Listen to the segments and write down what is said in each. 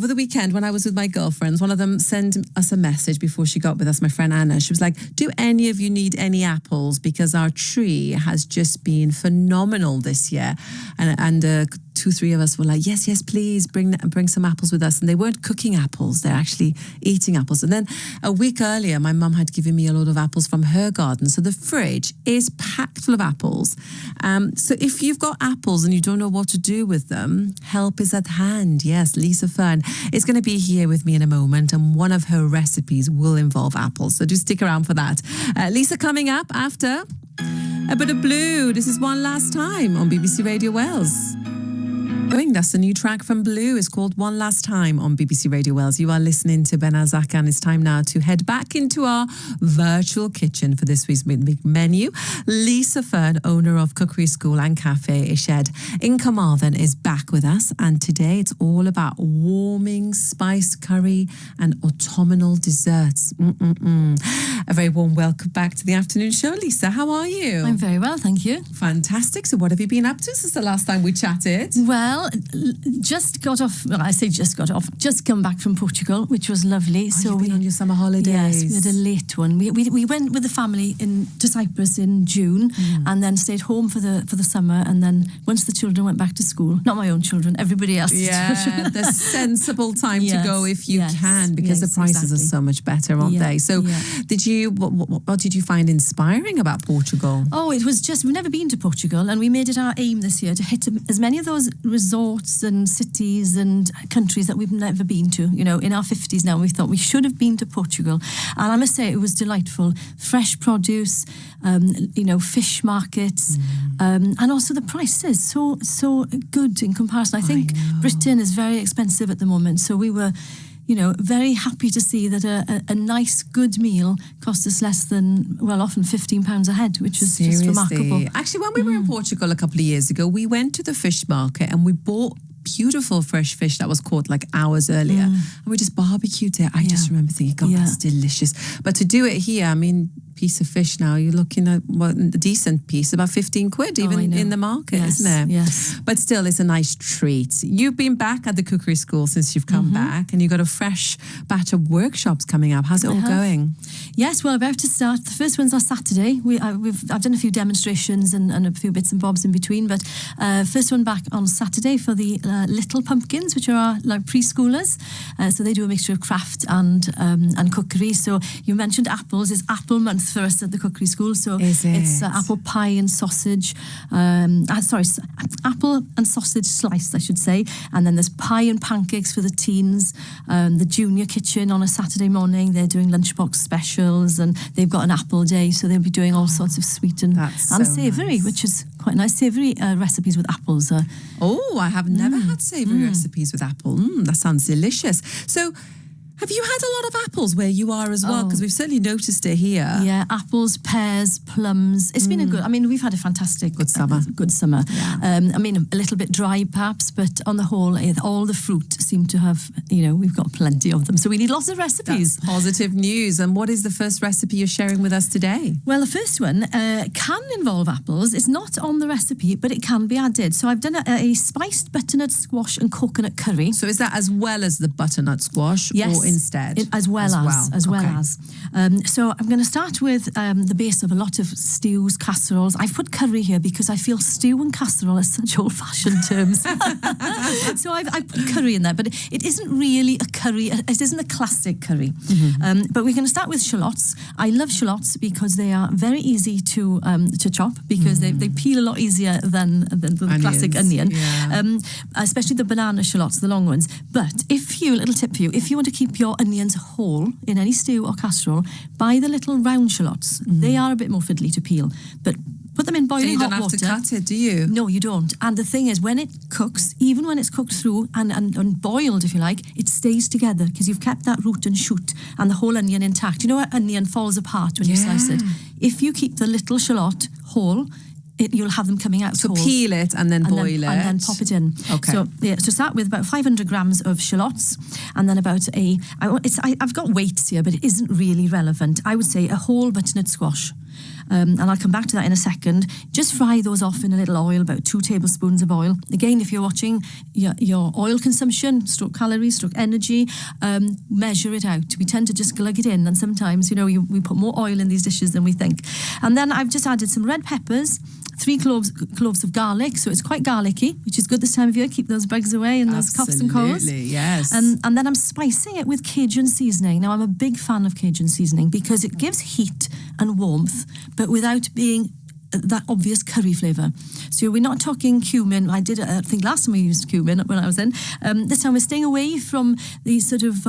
Over the weekend, when I was with my girlfriends, one of them sent us a message before she got with us, my friend Anna. She was like, do any of you need any apples? Because our tree has just been phenomenal this year. And 2-3 of us were like, yes, please bring some apples with us. And they weren't cooking apples, they're actually eating apples. And then a week earlier, my mum had given me a load of apples from her garden. So the fridge is packed full of apples. So if you've got apples and you don't know what to do with them, help is at hand. Yes, Lisa Fearn is going to be here with me in a moment, and one of her recipes will involve apples. So do stick around for that. Lisa coming up after a bit of Blue. This is One Last Time on BBC Radio Wales. That's the new track from Blue. It's called One Last Time on BBC Radio Wales. You are listening to Behnaz Achgar, and it's time now to head back into our virtual kitchen for this week's Midweek menu. Lisa Fearn, owner of Cookery School and Café Shop in Carmarthen, is back with us, and today it's all about warming spiced curry and autumnal desserts. A very warm welcome back to the afternoon show, Lisa. How are you? I'm very well, thank you. Fantastic. So what have you been up to since the last time we chatted? Well, just come back from Portugal, which was lovely. So you've been on your summer holidays? Yes, we had a late one. We went with the family to Cyprus in June, and then stayed home for the summer. And then once the children went back to school, not my own children, everybody else's children. The sensible time to go if you can, because the prices are so much better, aren't they? So what did you find inspiring about Portugal? Oh, it was just, we've never been to Portugal, and we made it our aim this year to hit as many of those resorts and cities and countries that we've never been to. You know, in our 50s now, we thought we should have been to Portugal. And I must say, it was delightful. Fresh produce, fish markets, and also the prices, so good in comparison. I think Britain is very expensive at the moment, so we were very happy to see that a nice, good meal cost us less than, often £15 a head, which was just remarkable. Actually, when we were in Portugal a couple of years ago, we went to the fish market and we bought beautiful fresh fish that was caught like hours earlier, and we just barbecued it. I just remember thinking, God, that's delicious. But to do it here, I mean, piece of fish now, you're looking at a decent piece, about 15 quid even in the market, isn't it? Yes. But still, it's a nice treat. You've been back at the Cookery School since you've come back, and you've got a fresh batch of workshops coming up. How's it all going? Yes, well, about to start. The first one's on Saturday. I've done a few demonstrations and a few bits and bobs in between, but first one back on Saturday for the little pumpkins, which are our preschoolers. So they do a mixture of craft and cookery. So you mentioned apples. It's apple month for us at the Cookery School, so it's apple pie and sausage, apple and sausage sliced, I should say, and then there's pie and pancakes for the teens. The junior kitchen on a Saturday morning, they're doing lunchbox specials, and they've got an apple day, so they'll be doing all sorts of sweet and savoury, which is quite nice. Savoury recipes with apples. I have never had savoury recipes with apple. That sounds delicious. So have you had a lot of apples where you are as well? Because we've certainly noticed it here. Yeah, apples, pears, plums. It's been we've had a fantastic good summer. Yeah. A little bit dry perhaps, but on the whole, all the fruit seem to have, we've got plenty of them. So we need lots of recipes. That's positive news. And what is the first recipe you're sharing with us today? Well, the first one can involve apples. It's not on the recipe, but it can be added. So I've done a spiced butternut squash and coconut curry. So is that as well as the butternut squash? Yes. Or instead? As well as. So I'm going to start with the base of a lot of stews, casseroles. I've put curry here because I feel stew and casserole are such old-fashioned terms. So I put curry in there, but it isn't really a curry. It isn't a classic curry. But we're going to start with shallots. I love shallots because they are very easy to chop, because they peel a lot easier than the classic onion. Yeah. Especially the banana shallots, the long ones. But little tip for you, if you want to keep your onions whole in any stew or casserole, buy the little round shallots. They are a bit more fiddly to peel, but put them in boiling hot water. You don't have to cut it, do you? No, you don't. And the thing is, when it cooks, even when it's cooked through and boiled, if you like, it stays together because you've kept that root and shoot and the whole onion intact. You know, an onion falls apart when you slice it. If you keep the little shallot whole, you'll have them coming out. So peel it and then boil it. And then pop it in. Okay. So start with about 500 grams of shallots, and then about I've got weights here, but it isn't really relevant. I would say a whole butternut squash. and I'll come back to that in a second. Just fry those off in a little oil, about 2 tablespoons of oil. Again, if you're watching your oil consumption, stroke calories, stroke energy, measure it out. We tend to just glug it in, and sometimes, we put more oil in these dishes than we think. And then I've just added some red peppers, 3 cloves of garlic, so it's quite garlicky, which is good this time of year. Keep those bugs away and those coughs and colds. Absolutely, yes. And then I'm spicing it with Cajun seasoning. Now, I'm a big fan of Cajun seasoning because it gives heat and warmth, but without being that obvious curry flavour. So we're not talking cumin. I think last time we used cumin when I was in. This time we're staying away from the sort of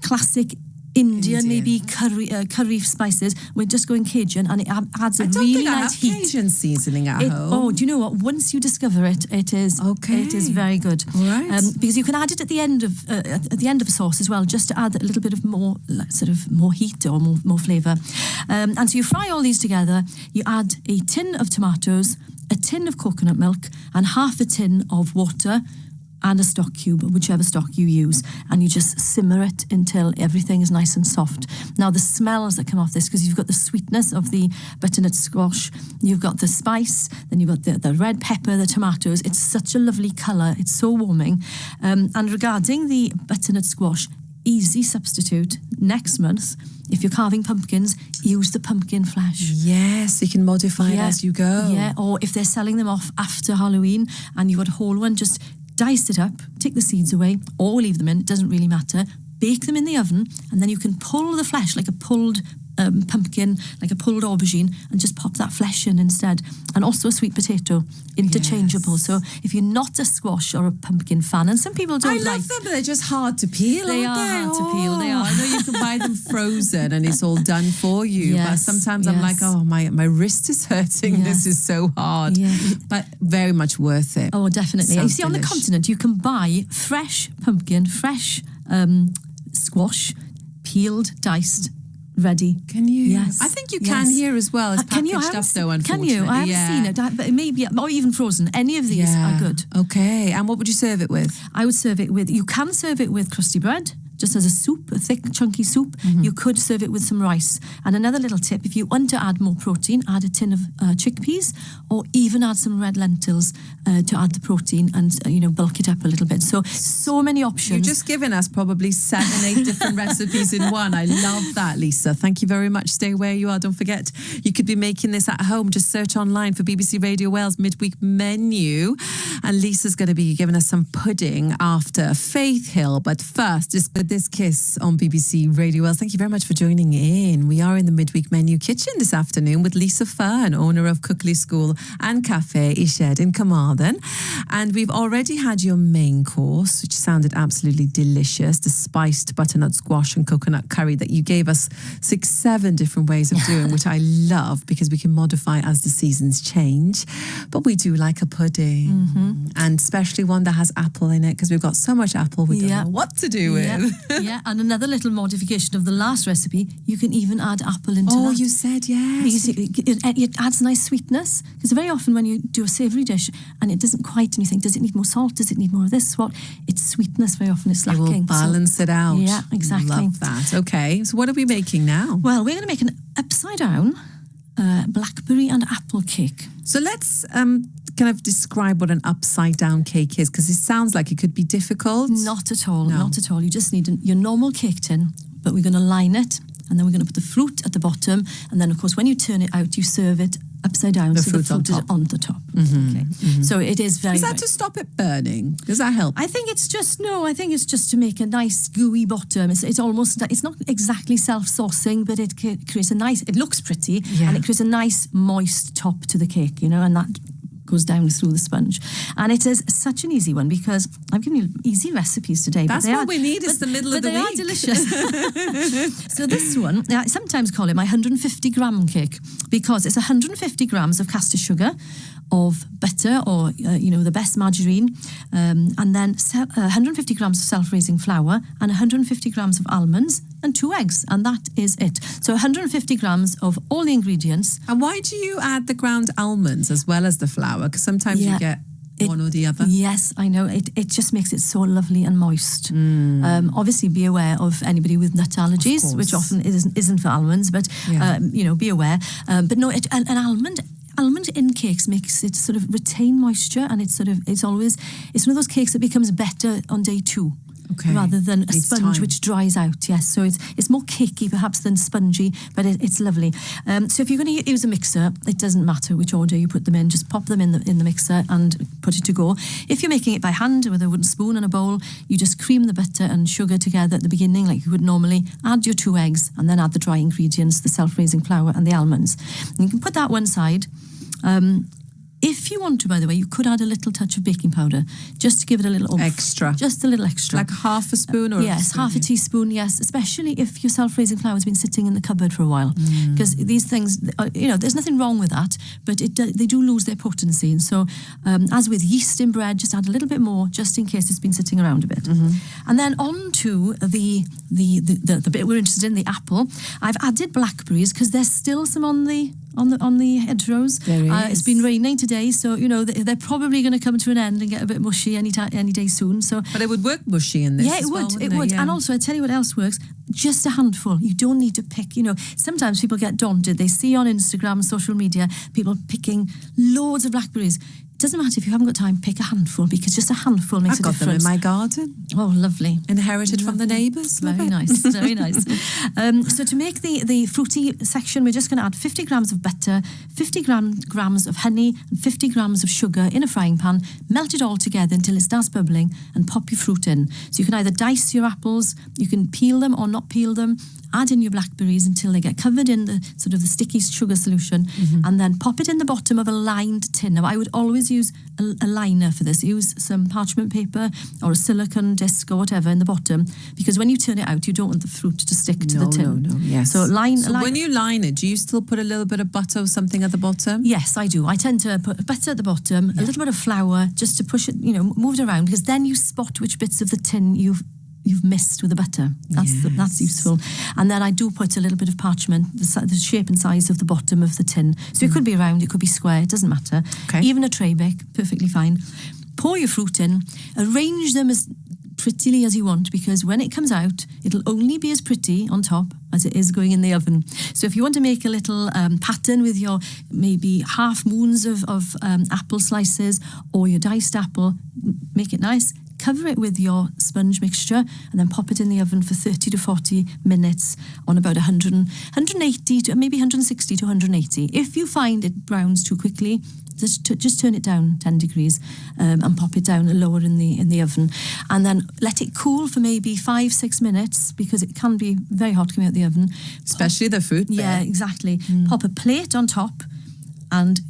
classic Indian, maybe curry spices. We're just going Cajun, and it adds a really nice heat. Cajun seasoning at home. Oh, do you know what? Once you discover it, it is okay. It is very good. All right. Because you can add it at the end of a sauce as well, just to add a little bit of more heat or more flavour. And so you fry all these together. You add a tin of tomatoes, a tin of coconut milk, and half a tin of water, and a stock cube, whichever stock you use, and you just simmer it until everything is nice and soft. Now, the smells that come off this, because you've got the sweetness of the butternut squash, you've got the spice, then you've got the red pepper, the tomatoes. It's such a lovely colour. It's so warming. And regarding the butternut squash, easy substitute next month. If you're carving pumpkins, use the pumpkin flesh. Yes, you can modify it as you go. Yeah, or if they're selling them off after Halloween and you've got a whole one, just dice it up, take the seeds away, or leave them in, it doesn't really matter. Bake them in the oven, and then you can pull the flesh like a pulled pumpkin, like a pulled aubergine, and just pop that flesh in instead. And also a sweet potato, interchangeable. Yes. So if you're not a squash or a pumpkin fan, and some people don't like... I love them, but they're just hard to peel, They are hard to peel, they are. I know you can buy them frozen and it's all done for you, but sometimes I'm like, oh, my wrist is hurting, this is so hard. Yeah. But very much worth it. Oh, definitely. Sounds you see, on the continent, you can buy fresh pumpkin, fresh squash, peeled, diced, ready. Can you? Yes. I think you can here as well. It's packaged up though, unfortunately. Can you? I haven't seen it, but maybe, or even frozen. Any of these are good. Okay. And what would you serve it with? I would serve it with, you can serve it with crusty bread, just as a soup, a thick, chunky soup. Mm-hmm. You could serve it with some rice. And another little tip, if you want to add more protein, add a tin of chickpeas, or even add some red lentils to add the protein and, bulk it up a little bit. So many options. You've just given us probably 7, 8 different recipes in one. I love that, Lisa. Thank you very much. Stay where you are. Don't forget, you could be making this at home. Just search online for BBC Radio Wales Midweek Menu. And Lisa's going to be giving us some pudding after Faith Hill. But first, just this kiss on BBC Radio Wales. Thank you very much for joining in. We are in the Midweek Menu kitchen this afternoon with Lisa Fearn, owner of Cookery School and Café Shop in Carmarthen. And we've already had your main course, which sounded absolutely delicious, the spiced butternut squash and coconut curry that you gave us 6, 7 different ways of doing, which I love because we can modify as the seasons change. But we do like a pudding, and especially one that has apple in it, because we've got so much apple we don't know what to do with. Yeah, and another little modification of the last recipe, you can even add apple into that. Oh, you said yes. It adds nice sweetness, because very often when you do a savoury dish and it doesn't quite, and you think, does it need more salt? Does it need more of this? What? It's sweetness very often is lacking. It will balance it out. Yeah, exactly. Love that. Okay, so what are we making now? Well, we're going to make an upside down blackberry and apple cake. So let's kind of describe what an upside down cake is, because it sounds like it could be difficult. Not at all, not at all. You just need your normal cake tin, but we're going to line it, and then we're going to put the fruit at the bottom, and then of course when you turn it out, you serve it upside down, so the fruit is on the top. Mm-hmm. Okay. Mm-hmm. So it is very... Is that to stop it burning? Does that help? I think it's just to make a nice gooey bottom. It's not exactly self-saucing, but it creates a nice... It looks pretty, and it creates a nice moist top to the cake, and that goes down through the sponge. And it is such an easy one, because I've given you easy recipes today. That's what we need. It's the middle of the week. But they are delicious. So this one, I sometimes call it my 150 gram cake, because it's 150 grams of caster sugar, of butter, or the best margarine, and then 150 grams of self-raising flour, and 150 grams of almonds, and 2 eggs, and that is it. So 150 grams of all the ingredients. And why do you add the ground almonds as well as the flour? Because sometimes you get one or the other. Yes, I know. It just makes it so lovely and moist. Obviously, be aware of anybody with nut allergies, which often isn't for almonds, but be aware. But no, an almond in cakes makes it sort of retain moisture, and it's one of those cakes that becomes better on day 2. Okay. Rather than a sponge which dries out. Yes, so it's more cakey perhaps than spongy, but it's lovely. So if you're going to use a mixer, it doesn't matter which order you put them in. Just pop them in the mixer and put it to go. If you're making it by hand with a wooden spoon and a bowl, you just cream the butter and sugar together at the beginning like you would normally. Add your 2 eggs and then add the dry ingredients, the self-raising flour and the almonds. And you can put that one side. If you want to, by the way, you could add a little touch of baking powder just to give it a little oomph. Extra. Just a little extra. Like half a spoon or yes, half a teaspoon, yes. Especially if your self-raising flour has been sitting in the cupboard for a while. Because these things, there's nothing wrong with that, but they do lose their potency. And so, as with yeast in bread, just add a little bit more just in case it's been sitting around a bit. And then on to the bit we're interested in, the apple. I've added blackberries because there's still some on the hedgerows. It's been raining today, so they're probably going to come to an end and get a bit mushy any day soon. So, but it would work mushy in this. Yeah, it would. It would. Yeah. And also, I tell you what else works. Just a handful. You don't need to pick. Sometimes people get daunted. They see on Instagram, social media, people picking loads of blackberries. Doesn't matter if you haven't got time, pick a handful, because just a handful makes a difference. I've got them in my garden. Oh, lovely. Inherited from the neighbours. Very nice, very nice. So to make the fruity section, we're just going to add 50 grams of butter, 50 grams of honey, and 50 grams of sugar in a frying pan. Melt it all together until it starts bubbling and pop your fruit in. So you can either dice your apples, you can peel them or not peel them. Add in your blackberries until they get covered in the sort of the sticky sugar solution, and then pop it in the bottom of a lined tin. Now, I would always use a liner for this. Use some parchment paper or a silicone disc or whatever in the bottom, because when you turn it out, you don't want the fruit to stick to the tin. No, yes. So when you line it, do you still put a little bit of butter or something at the bottom? Yes, I do. I tend to put butter at the bottom, a little bit of flour, just to push it, move it around, because then you spot which bits of the tin you've missed with the butter. That's useful. And then I do put a little bit of parchment, the shape and size of the bottom of the tin. So it could be round, it could be square, it doesn't matter. Okay. Even a tray bake, perfectly fine. Pour your fruit in, arrange them as prettily as you want, because when it comes out, it'll only be as pretty on top as it is going in the oven. So if you want to make a little pattern with your maybe half moons of apple slices or your diced apple, make it nice. Cover it with your sponge mixture and then pop it in the oven for 30 to 40 minutes on about 180 to maybe 160 to 180. If you find it browns too quickly, just turn it down 10 degrees and pop it down lower in the oven, and then let it cool for maybe 5-6 minutes, because it can be very hot coming out the oven. Especially the fruit. Yeah, exactly. Pop a plate on top and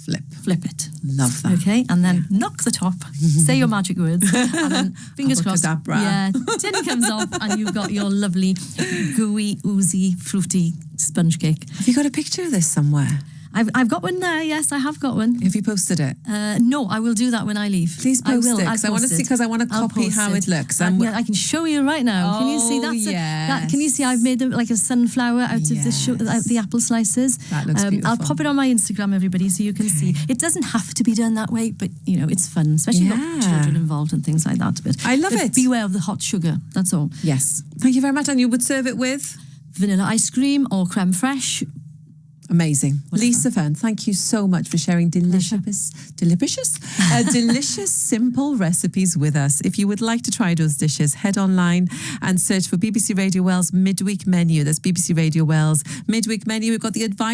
flip it. Love that. Okay, and then knock the top, say your magic words, and then fingers crossed. Yeah, tin comes off, and you've got your lovely, gooey, oozy, fruity sponge cake. Have you got a picture of this somewhere? I've got one there. Yes, I have got one. Have you posted it? No, I will do that when I leave. Please post it, because I want to see, because I want to copy how it looks. I can show you right now. Can you see that? Can you see I've made like a sunflower out of the apple slices? That looks beautiful. I'll pop it on my Instagram, everybody, so you can see. It doesn't have to be done that way, but it's fun, especially with children involved and things like that. But I love it. Beware of the hot sugar. That's all. Yes. Thank you very much. And you would serve it with vanilla ice cream or creme fraiche. Amazing. Whatever. Lisa Fearn, thank you so much for sharing delicious, simple recipes with us. If you would like to try those dishes, head online and search for BBC Radio Wales Midweek Menu. That's BBC Radio Wales Midweek Menu. We've got the advice